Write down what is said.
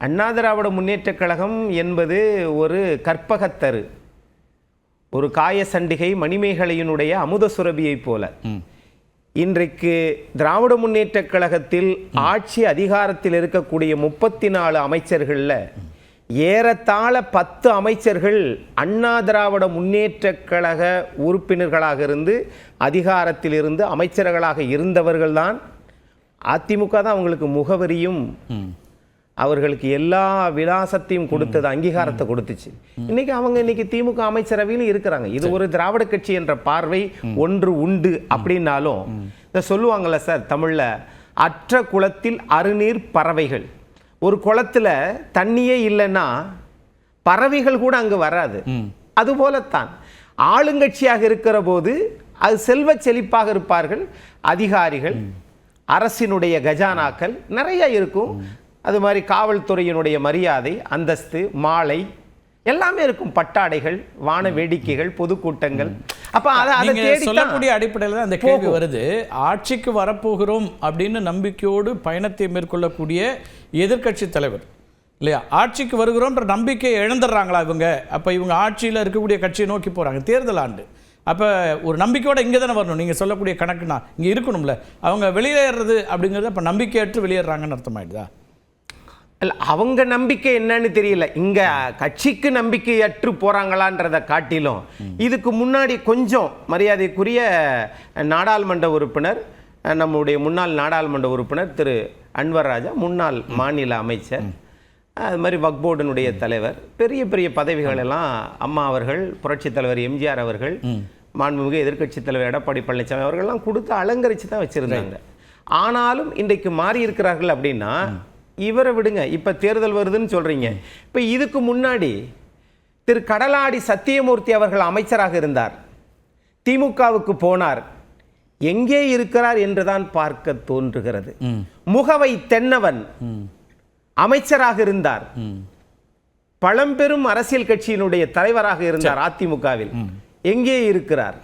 அண்ணா திராவிட முன்னேற்றக் கழகம் என்பது ஒரு கற்பகத்தரு, ஒரு காயசண்டிகை மணிமேகலையினுடைய அமுத சுரபியைப் போல. இன்றைக்கு திராவிட முன்னேற்றக் கழகத்தில் ஆட்சி அதிகாரத்தில் இருக்கக்கூடிய 34 அமைச்சர்களில் ஏறத்தாழ 10 அமைச்சர்கள் அண்ணா திராவிட முன்னேற்றக் கழக உறுப்பினர்களாக இருந்து அதிகாரத்தில் இருந்து அமைச்சர்களாக இருந்தவர்கள்தான். அதிமுக தான் அவங்களுக்கு முகவரியும் அவர்களுக்கு எல்லா விலாசத்தையும் கொடுத்தது, அங்கீகாரத்தை கொடுத்துச்சு. இன்னைக்கு திமுக அமைச்சரவையில் இருக்கிறாங்க. இது ஒரு திராவிட கட்சி என்ற பார்வை ஒன்று உண்டு. அப்படின்னாலும் இதை சொல்லுவாங்கல்ல சார் தமிழ்ல, அற்ற குளத்தில் அருநீர் பறவைகள். ஒரு குளத்துல தண்ணியே இல்லைன்னா பறவைகள் கூட அங்கு வராது. அதுபோலத்தான் ஆளுங்கட்சியாக இருக்கிற போது அது செல்வ செழிப்பாக இருப்பார்கள். அதிகாரிகள், அரசினுடைய கஜானாக்கள் நிறைய இருக்கும். அது மாதிரி காவல்துறையினுடைய மரியாதை, அந்தஸ்து, மாலை எல்லாமே இருக்கும். பட்டாடைகள், வான வேடிக்கைகள், பொதுக்கூட்டங்கள். அப்ப அதை சொல்லக்கூடிய அடிப்படையில் தான் அந்த கேள்வி வருது. ஆட்சிக்கு வரப்போகிறோம் அப்படின்னு நம்பிக்கையோடு பயணத்தை மேற்கொள்ளக்கூடிய எதிர்க்கட்சி தலைவர் இல்லையா, ஆட்சிக்கு வருகிறோன்ற நம்பிக்கையை இழந்துடுறாங்களா இவங்க? அப்ப இவங்க ஆட்சியில் இருக்கக்கூடிய கட்சியை நோக்கி போறாங்க, தேர்தல் ஆண்டு. அப்போ ஒரு நம்பிக்கையோட இங்கே தானே வரணும். நீங்கள் சொல்லக்கூடிய கணக்குனா இங்கே இருக்கணும்ல. அவங்க வெளியேறது அப்படிங்கிறது அப்போ நம்பிக்கையற்று வெளியேறாங்கன்னு அர்த்தமாயிடுதா? இல்லை, அவங்க நம்பிக்கை என்னன்னு தெரியல. இங்கே கட்சிக்கு நம்பிக்கையற்று போகிறாங்களான்றதை காட்டிலும் இதுக்கு முன்னாடி கொஞ்சம் மரியாதைக்குரிய நாடாளுமன்ற உறுப்பினர், நம்முடைய முன்னாள் நாடாளுமன்ற உறுப்பினர் திரு அன்வர் ராஜா, முன்னாள் மாநில அமைச்சர், அது மாதிரி வக்ஃப் போர்டினுடைய தலைவர், பெரிய பெரிய பதவிகள் எல்லாம் அம்மா அவர்கள், புரட்சி தலைவர் எம்ஜிஆர் அவர்கள், மாண்புமிகு எதிர்க்கட்சி தலைவர் எடப்பாடி பழனிசாமி அவர்கள்லாம் கொடுத்து அலங்கரித்து தான் வச்சுருந்தாங்க. ஆனாலும் இன்றைக்கு மாறி இருக்கிறார்கள். அப்படின்னா இவரை விடுங்க, இப்போ தேர்தல் வருதுன்னு சொல்கிறீங்க. இப்போ இதுக்கு முன்னாடி திரு கடலாடி சத்தியமூர்த்தி அவர்கள் அமைச்சராக இருந்தார், திமுகவுக்கு போனார். எங்கே இருக்கிறார் என்றுதான் பார்க்க தோன்றுகிறது. முகவை தென்னவன் அமைச்சராக இருந்தார், பழம்பெரும் அரசியல் கட்சியினுடைய தலைவராக இருந்தார் அதிமுகவில். எங்கே இருக்கிறார்?